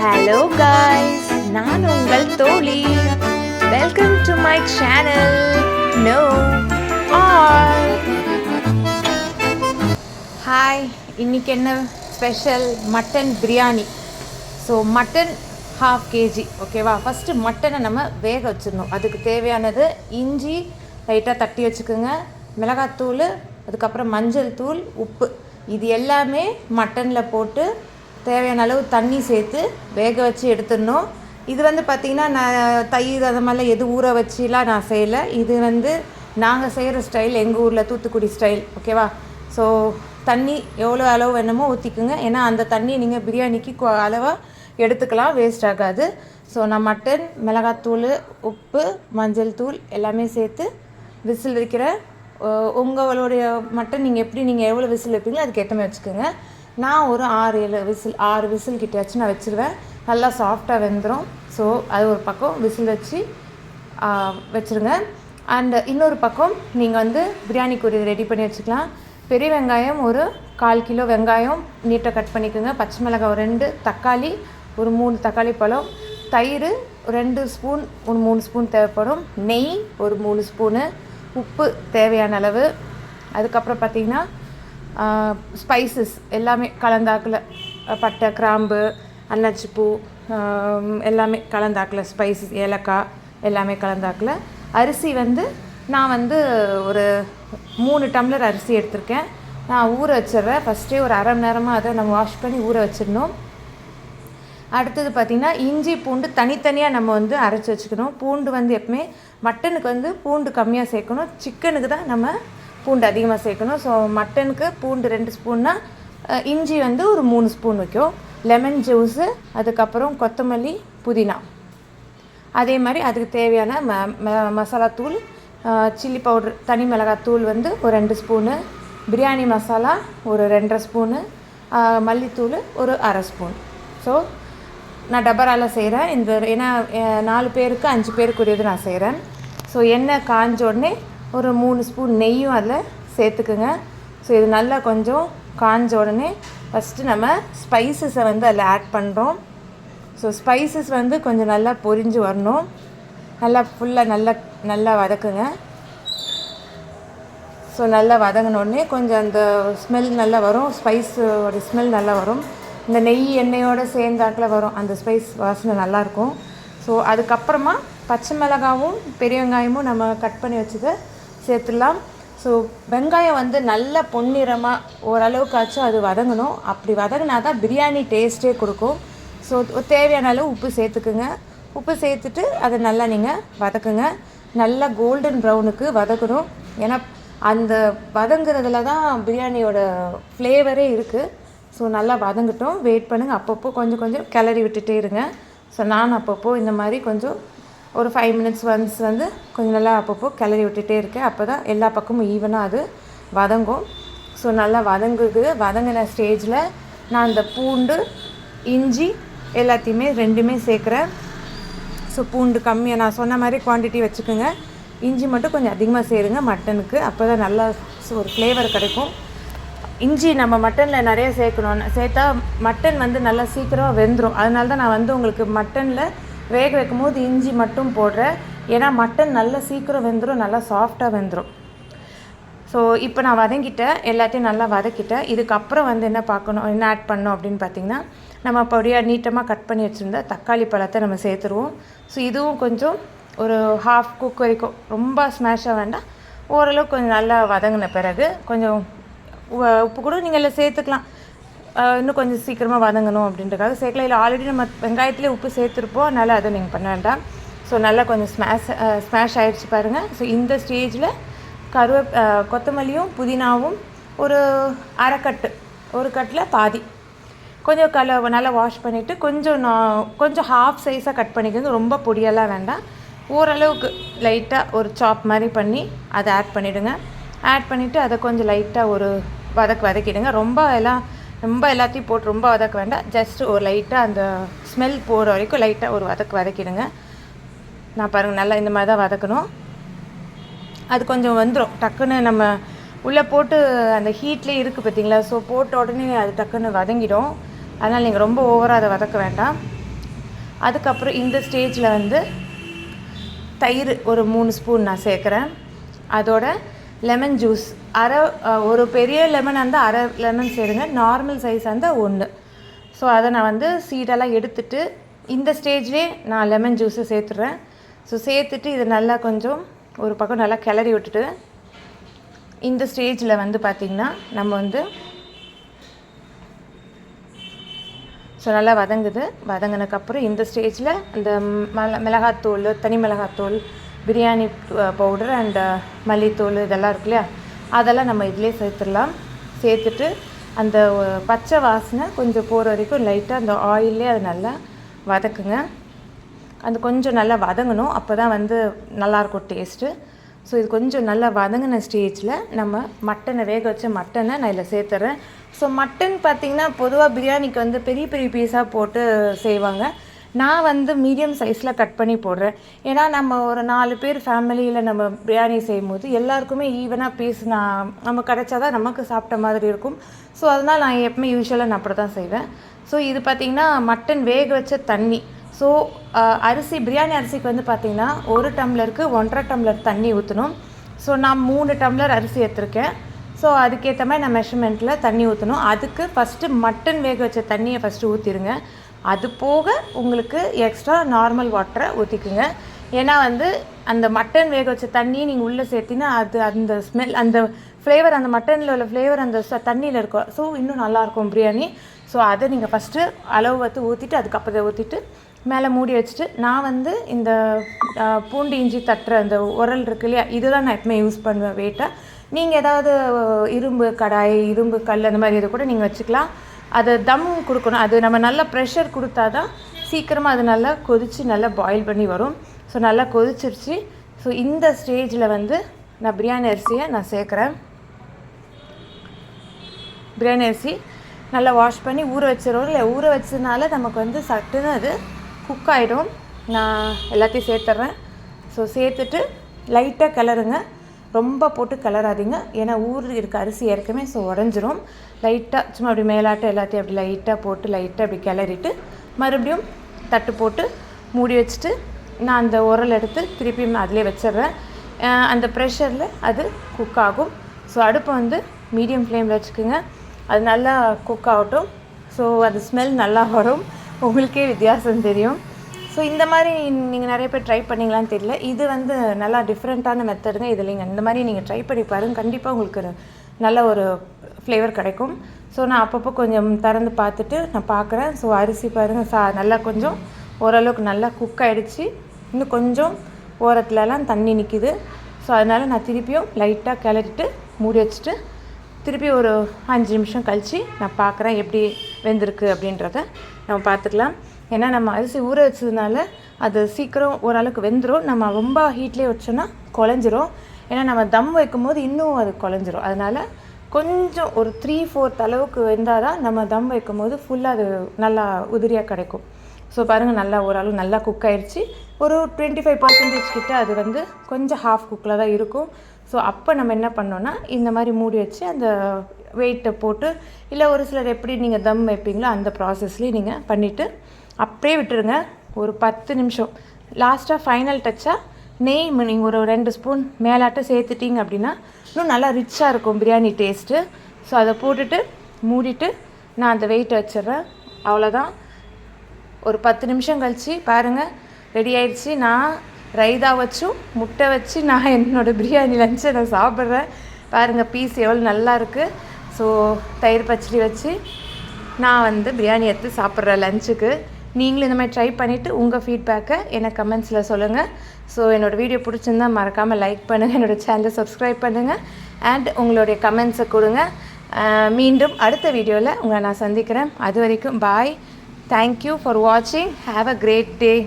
Hello guys, நான் உங்கள் தோழி. Welcome to my channel. No all hi. இன்றைக்கி என்ன special? Mutton biryani. So mutton 1/2 kg, ஓகேவா? ஃபஸ்ட்டு மட்டனை நம்ம வேக வச்சிடணும். அதுக்கு தேவையானது இஞ்சி லைட்டாக தட்டி வச்சுக்கோங்க, மிளகாத்தூள், அதுக்கப்புறம் மஞ்சள் தூள், உப்பு. இது எல்லாமே மட்டனில் போட்டு தேவையான அளவு தண்ணி சேர்த்து வேக வச்சு எடுத்துடணும். இது பார்த்திங்கன்னா நான் தயிர் அது மாதிரிலாம் எது ஊற வச்சுலாம் நான் செய்யலை. இது நாங்கள் செய்கிற ஸ்டைல், எங்கள் ஊரில் தூத்துக்குடி ஸ்டைல், ஓகேவா? ஸோ தண்ணி எவ்வளோ அளவு வேணுமோ ஊற்றிக்குங்க. ஏன்னா அந்த தண்ணி நீங்கள் பிரியாணிக்கு அளவாக எடுத்துக்கலாம், வேஸ்ட் ஆகாது. ஸோ நான் மட்டன், மிளகாத்தூள், உப்பு, மஞ்சள் தூள் எல்லாமே சேர்த்து விசில் வைக்கிறேன். உங்களுடைய மட்டன் நீங்கள் எவ்வளோ விசில் வைப்பீங்களோ அதுக்கு ஏற்ற மாதிரி வச்சுக்கோங்க. நான் ஒரு 6 விசில் கிட்ட வச்சு நான் வச்சுருவேன். நல்லா சாஃப்டாக வெந்துடும். ஸோ அது ஒரு பக்கம் விசில் வச்சு வச்சுருங்க. அண்டு இன்னொரு பக்கம் நீங்கள் பிரியாணிக்கு ரெடி பண்ணி வச்சுக்கலாம். பெரிய வெங்காயம் ஒரு 1/4 கிலோ வெங்காயம் நீட்டாக கட் பண்ணிக்கோங்க. பச்சை மிளகாய் 2, தக்காளி ஒரு 3 தக்காளி பழம், தயிர் 2 ஸ்பூன், ஒரு 3 ஸ்பூன் தேவைப்படும், நெய் ஒரு 3 ஸ்பூனு, உப்பு தேவையான அளவு. அதுக்கப்புறம் பார்த்திங்கன்னா ஸ்பைசஸ் எல்லாமே கலந்தாக்கில், பட்டை, கிராம்பு, அன்னாச்சிப்பூ எல்லாமே கலந்தாக்கில், ஸ்பைசஸ், ஏலக்காய் எல்லாமே கலந்தாக்கில். அரிசி நான் ஒரு 3 டம்ளர் அரிசி எடுத்திருக்கேன். நான் ஊற வச்சிடுறேன். ஃபஸ்ட்டே ஒரு அரை மணி நேரமாக அதை நம்ம வாஷ் பண்ணி ஊற வச்சிடணும். அடுத்தது பார்த்திங்கன்னா இஞ்சி பூண்டு தனித்தனியாக நம்ம அரைச்சி வச்சுக்கணும். பூண்டு எப்பவுமே மட்டனுக்கு பூண்டு கம்மியாக சேர்க்கணும், சிக்கனுக்கு தான் நம்ம பூண்டு அதிகமாக சேர்க்கணும். ஸோ மட்டனுக்கு பூண்டு 2 ஸ்பூன்னா இஞ்சி ஒரு 3 ஸ்பூன் வைக்கும். லெமன் ஜூஸு, அதுக்கப்புறம் கொத்தமல்லி, புதினா, அதே மாதிரி அதுக்கு தேவையான மசாலாத்தூள், சில்லி பவுட்ரு, தனி மிளகாத்தூள் ஒரு 2 ஸ்பூனு, பிரியாணி மசாலா ஒரு 2.5 ஸ்பூனு, மல்லித்தூள் ஒரு 1/2 ஸ்பூன். ஸோ நான் டபரால் செய்கிறேன். ஏன்னா 4 பேருக்கு 5 பேருக்குரியது நான் செய்கிறேன். ஸோ எண்ணெய் காஞ்ச உடனே ஒரு 3 ஸ்பூன் நெய்யும் அதில் சேர்த்துக்குங்க. ஸோ இது நல்லா கொஞ்சம் காஞ்ச உடனே ஃபஸ்ட்டு நம்ம ஸ்பைசஸை அதில் ஆட் பண்ணுறோம். ஸோ ஸ்பைசஸ் கொஞ்சம் நல்லா பொரிஞ்சு வரணும். நல்லா ஃபுல்லாக நல்லா வதக்குங்க. ஸோ நல்லா வதங்கினோடனே கொஞ்சம் அந்த ஸ்மெல் நல்லா வரும், ஸ்பைஸோட ஸ்மெல் நல்லா வரும். இந்த நெய் எண்ணெயோடு சேர்ந்தாக்கில் வரும், அந்த ஸ்பைஸ் வாசனை நல்லாயிருக்கும். ஸோ அதுக்கப்புறமா பச்சை மிளகாவும் பெரிய வெங்காயமும் நம்ம கட் பண்ணி வச்சதை சேர்த்துடலாம். ஸோ வெங்காயம் நல்லா பொன்னிறமாக ஓரளவுக்காச்சும் அது வதங்கணும். அப்படி வதங்கினா தான் பிரியாணி டேஸ்ட்டே கொடுக்கும். ஸோ தேவையான அளவு உப்பு சேர்த்துக்குங்க. உப்பு சேர்த்துட்டு அதை நல்லா நீங்கள் வதக்குங்க. நல்லா கோல்டன் ப்ரௌனுக்கு வதக்கணும். ஏன்னா அந்த வதங்குறதுல தான் பிரியாணியோட ஃப்ளேவரே இருக்குது. ஸோ நல்லா வதங்கட்டும், வெயிட் பண்ணுங்கள். அப்பப்போ கொஞ்சம் கிளறி விட்டுட்டே இருங்க. ஸோ நான் அப்பப்போ இந்த மாதிரி கொஞ்சம் ஒரு 5 மினிட்ஸ் ஒன்ஸ் கொஞ்சம் நல்லா அப்பப்போ கிளறி விட்டுட்டே இருக்கேன். அப்போ தான் எல்லா பக்கமும் ஈவனாக அது வதங்கும். ஸோ நல்லா வதங்கின ஸ்டேஜில் நான் இந்த பூண்டு, இஞ்சி எல்லாத்தையுமே 2மே சேர்க்குறேன். ஸோ பூண்டு கம்மியாக நான் சொன்ன மாதிரி குவான்டிட்டி வச்சுக்கோங்க. இஞ்சி மட்டும் கொஞ்சம் அதிகமாக சேருங்க மட்டனுக்கு. அப்போ தான் நல்லா ஒரு ஃப்ளேவர் கிடைக்கும். இஞ்சி நம்ம மட்டனில் நிறைய சேர்த்தா மட்டன் நல்லா சீக்கிரம் வெந்துடும். அதனால தான் நான் உங்களுக்கு மட்டனில் வேக வைக்கும் போது இஞ்சி மட்டும் போடுறேன். ஏன்னா மட்டன் நல்லா சீக்கிரம் வெந்துடும், நல்லா சாஃப்டாக வெந்துடும். ஸோ இப்போ நான் வதங்கிட்டேன், எல்லாத்தையும் நல்லா வதக்கிட்டேன். இதுக்கப்புறம் என்ன ஆட் பண்ணோம் அப்படின்னு பார்த்திங்கன்னா, நம்ம பொடியாக நீட்டமாக கட் பண்ணி வச்சுருந்த தக்காளி பழத்தை நம்ம சேர்த்துருவோம். ஸோ இதுவும் கொஞ்சம் ஒரு 1/2 குக் வரைக்கும், ரொம்ப ஸ்மாஷாக வேண்டாம், ஓரளவுக்கு கொஞ்சம் நல்லா வதங்கின பிறகு கொஞ்சம் உப்பு கூட நீங்கள் எல்லாம் சேர்த்துக்கலாம். இன்னும் கொஞ்சம் சீக்கிரமாக வதங்கணும் அப்படின்றக்காக சேர்க்கலாம். இல்லை ஆல்ரெடி நம்ம வெங்காயத்துலேயே உப்பு சேர்த்துருப்போம், அதனால் அதை நீங்கள் பண்ண வேண்டாம். ஸோ நல்லா கொஞ்சம் ஸ்மாஷ் ஆகிடுச்சு பாருங்கள். ஸோ இந்த ஸ்டேஜில் கொத்தமல்லியும் புதினாவும் ஒரு அரை கட்டு, ஒரு கட்டில் பாதி, கொஞ்சம் நல்லா வாஷ் பண்ணிவிட்டு கொஞ்சம் ஹாஃப் சைஸாக கட் பண்ணிக்கோங்க. ரொம்ப பொடியெல்லாம் வேண்டாம், ஓரளவுக்கு லைட்டாக ஒரு சாப் மாதிரி பண்ணி அதை ஆட் பண்ணிவிடுங்க. ஆட் பண்ணிவிட்டு அதை கொஞ்சம் லைட்டாக ஒரு வதக்கிடுங்க. ரொம்ப எல்லாத்தையும் போட்டு ரொம்ப வதக்க வேண்டாம். ஜஸ்ட்டு ஒரு லைட்டாக அந்த ஸ்மெல் போகிற வரைக்கும் லைட்டாக ஒரு வதக்கிடுங்க. நான் பாருங்கள் நல்லா இந்த மாதிரி தான் வதக்கணும். அது கொஞ்சம் வந்துடும் டக்குன்னு, நம்ம உள்ளே போட்டு அந்த ஹீட்லேயே இருக்குது பார்த்தீங்களா? ஸோ போட்ட உடனே அது டக்குன்னு வதங்கிடும். அதனால் நீங்கள் ரொம்ப ஓவராக அதை வதக்க வேண்டாம். அதுக்கப்புறம் இந்த ஸ்டேஜில் வந்து தயிர் ஒரு 3 ஸ்பூன் நான் சேர்க்குறேன். அதோட லெமன் ஜூஸ் ஒரு பெரிய லெமன் இருந்தால் அரை லெமன் சேருங்க, நார்மல் சைஸ் இருந்தால் 1. ஸோ அதை நான் வந்து சீடெல்லாம் எடுத்துட்டு இந்த ஸ்டேஜ்லேயே நான் லெமன் ஜூஸை சேர்த்துட்றேன். ஸோ சேர்த்துட்டு இதை நல்லா கொஞ்சம் ஒரு பக்கம் நல்லா கிளறி விட்டுட்டு இந்த ஸ்டேஜில் வந்து பார்த்திங்கன்னா நம்ம வந்து ஸோ நல்லா வதங்கினதுக்கப்புறம் இந்த ஸ்டேஜில் இந்த மிளகாத்தூள், தனி மிளகாத்தூள், பிரியாணி பவுடர் அண்ட் மல்லித்தூள் இதெல்லாம் இருக்கு இல்லையா, அதெல்லாம் நம்ம இதிலே சேர்த்துடலாம். சேர்த்துட்டு அந்த பச்சை வாசனை கொஞ்சம் போகிற வரைக்கும் லைட்டாக அந்த ஆயிலே அது நல்லா வதக்குங்க. அது கொஞ்சம் நல்லா வதங்கணும், அப்போ தான் வந்து நல்லாயிருக்கும் டேஸ்ட்டு. ஸோ இது கொஞ்சம் நல்லா வதங்கின ஸ்டேஜில் நம்ம மட்டனை வேக வச்ச மட்டனை நான் இதில் சேர்த்துறேன். ஸோ மட்டன் பார்த்திங்கன்னா பொதுவாக பிரியாணிக்கு வந்து பெரிய பெரிய பீஸாக போட்டு செய்வாங்க. நான் வந்து மீடியம் சைஸில் கட் பண்ணி போடுறேன். ஏன்னா நம்ம ஒரு 4 பேர் ஃபேமிலியில் நம்ம பிரியாணி செய்யும்போது எல்லாருக்குமே ஈவனாக பீஸ் நம்ம கிடைச்சா தான் நமக்கு சாப்பிட்ட மாதிரி இருக்கும். ஸோ அதனால் நான் எப்பவுமே யூஸ்வலாக நான் அப்படி தான் செய்வேன். ஸோ இது பார்த்திங்கன்னா மட்டன் வேக வச்ச தண்ணி. ஸோ பிரியாணி அரிசிக்கு வந்து பார்த்திங்கன்னா 1 டம்ளருக்கு 1.5 டம்ளர் தண்ணி ஊற்றணும். ஸோ நான் 3 டம்ளர் அரிசி எடுத்துருக்கேன். ஸோ அதுக்கேற்ற மாதிரி நான் மெஷர்மெண்ட்டில் தண்ணி ஊற்றணும். அதுக்கு ஃபஸ்ட்டு மட்டன் வேக வச்ச தண்ணியை ஃபஸ்ட்டு ஊற்றிடுங்க. அது போக உங்களுக்கு எக்ஸ்ட்ரா நார்மல் வாட்டரை ஊற்றிக்குங்க. ஏன்னா வந்து அந்த மட்டன் வேக வச்ச தண்ணியை நீங்கள் உள்ளே சேர்த்தினா அந்த ஸ்மெல், அந்த ஃப்ளேவர், அந்த மட்டனில் உள்ள ஃப்ளேவர் அந்த தண்ணியில் இருக்கும். ஸோ இன்னும் நல்லாயிருக்கும் பிரியாணி. ஸோ அதை நீங்கள் ஃபஸ்ட்டு அளவு பார்த்து ஊற்றிட்டு அதுக்கப்புறம் ஊற்றிட்டு மேலே மூடி வச்சுட்டு நான் வந்து இந்த பூண்டு இஞ்சி தட்டுற அந்த உரல் இருக்கு இல்லையா, இதுதான் நான் எப்பவுமே யூஸ் பண்ணுவேன் வெயிட்டாக. நீங்கள் ஏதாவது இரும்பு கடாய், இரும்பு கல் அந்த மாதிரி இதை கூட நீங்கள் வச்சுக்கலாம். அதை தம் கொடுக்கணும். அது நம்ம நல்லா ப்ரெஷர் கொடுத்தா தான் சீக்கிரமாக அது நல்லா கொதித்து நல்லா பாயில் பண்ணி வரும். ஸோ நல்லா கொதிச்சிருச்சு. ஸோ இந்த ஸ்டேஜில் வந்து நான் பிரியாணி அரிசியை நான் சேர்க்குறேன். பிரியாணி அரிசி நல்லா வாஷ் பண்ணி ஊற வச்சிடும். இல்லை ஊற வச்சதுனால நமக்கு வந்து சட்டுன்னு அது குக் ஆகிடும். நான் எல்லாத்தையும் சேர்த்துட்றேன். ஸோ சேர்த்துட்டு லைட்டாக கிளறுங்க, ரொம்ப போட்டு கிளறாதீங்க. ஏன்னா இருக்க அரிசி ஏற்கனவே ஸோ உடஞ்சிரும். லைட்டாக சும்மா அப்படி மேலாட்டம் எல்லாத்தையும் அப்படி லைட்டாக போட்டு லைட்டாக அப்படி கிளறிட்டு மறுபடியும் தட்டு போட்டு மூடி வச்சுட்டு நான் அந்த உரல் எடுத்து திருப்பியும் அதிலே வச்சிடுறேன். அந்த ப்ரெஷரில் அது குக் ஆகும். ஸோ அடுப்பை வந்து மீடியம் ஃப்ளேமில் வச்சுக்கோங்க. அது நல்லா குக் ஆகட்டும். ஸோ அது ஸ்மெல் நல்லா வரும், உங்களுக்கே வித்தியாசம் தெரியும். ஸோ இந்த மாதிரி நீங்கள் நிறைய பேர் ட்ரை பண்ணிங்களான்னு தெரியல. இது வந்து நல்லா டிஃப்ரெண்ட்டான மெத்தடுங்க. இது இல்லைங்க, இந்த மாதிரி நீங்கள் ட்ரை பண்ணி பாருங்கள், கண்டிப்பாக உங்களுக்கு நல்ல ஒரு ஃப்ளேவர் கிடைக்கும். ஸோ நான் அப்பப்போ கொஞ்சம் திறந்து பார்த்துட்டு நான் பார்க்குறேன். ஸோ அரிசி பாருங்கள் நல்லா கொஞ்சம் ஓரளவுக்கு நல்லா குக் ஆகிடுச்சு. இன்னும் கொஞ்சம் ஓரத்துலலாம் தண்ணி நிற்கிது. ஸோ அதனால் நான் திருப்பியும் லைட்டாக கிளறிட்டு மூடி வச்சுட்டு திருப்பி ஒரு 5 நிமிஷம் கழித்து நான் பார்க்குறேன் எப்படி வெந்திருக்கு அப்படின்றத நம்ம பார்த்துக்கலாம். ஏன்னா நம்ம அரிசி ஊற வச்சதுனால அது சீக்கிரம் ஓரளவுக்கு வெந்துடும். நம்ம ரொம்ப ஹீட்லேயே வச்சோன்னா குழஞ்சிரும். ஏன்னா நம்ம தம் வைக்கும்போது இன்னும் அது குழஞ்சிரும். அதனால் கொஞ்சம் ஒரு 3/4 அளவுக்கு வெந்தால் தான் நம்ம தம் வைக்கும்போது ஃபுல்லாக அது நல்லா உதிரியாக கிடைக்கும். ஸோ பாருங்கள் நல்லா ஓரளவு நல்லா குக் ஆகிடுச்சு. ஒரு 25% கிட்ட அது வந்து கொஞ்சம் ஹாஃப் குக்கில் தான் இருக்கும். ஸோ அப்போ நம்ம என்ன பண்ணோன்னா இந்த மாதிரி மூடி வச்சு அந்த வெயிட்டை போட்டு, இல்லை ஒரு சிலர் எப்படி நீங்கள் தம் வைப்பீங்களோ அந்த ப்ராசஸ்லேயே நீங்கள் பண்ணிவிட்டு அப்படியே விட்டுருங்க ஒரு 10 நிமிஷம். லாஸ்ட்டாக ஃபைனல் டச்சாக நெய் நீங்கள் ஒரு 2 ஸ்பூன் மேலாட்டம் சேர்த்துட்டிங்க அப்படின்னா இன்னும் நல்லா ரிச்சாக இருக்கும் பிரியாணி டேஸ்ட்டு. ஸோ அதை போட்டுட்டு மூடிட்டு நான் அந்த வெயிட்டை வச்சிடுறேன். அவ்வளோதான். ஒரு 10 நிமிஷம் கழித்து பாருங்கள் ரெடி ஆயிடுச்சு. நான் ரைதா வச்சும் முட்டை வச்சு நான் என்னோடய பிரியாணி லஞ்சை நான் சாப்பிட்றேன். பாருங்கள் பீஸ் எவ்வளோ நல்லா இருக்குது. ஸோ தயிர் பச்சடி வச்சு நான் வந்து பிரியாணி எடுத்து சாப்பிட்றேன் லஞ்சுக்கு. நீங்களும் இந்த மாதிரி ட்ரை பண்ணிவிட்டு உங்கள் ஃபீட்பேக்கை எனக்கு கமெண்ட்ஸில் சொல்லுங்கள். ஸோ என்னோடய வீடியோ பிடிச்சிருந்தா மறக்காமல் லைக் பண்ணுங்கள், என்னோடய சேனலை சப்ஸ்கிரைப் பண்ணுங்கள் அண்ட் உங்களுடைய கமெண்ட்ஸை கொடுங்க. மீண்டும் அடுத்த வீடியோவில் உங்களை நான் சந்திக்கிறேன். அது வரைக்கும் பாய். Thank you for watching. Have a great day.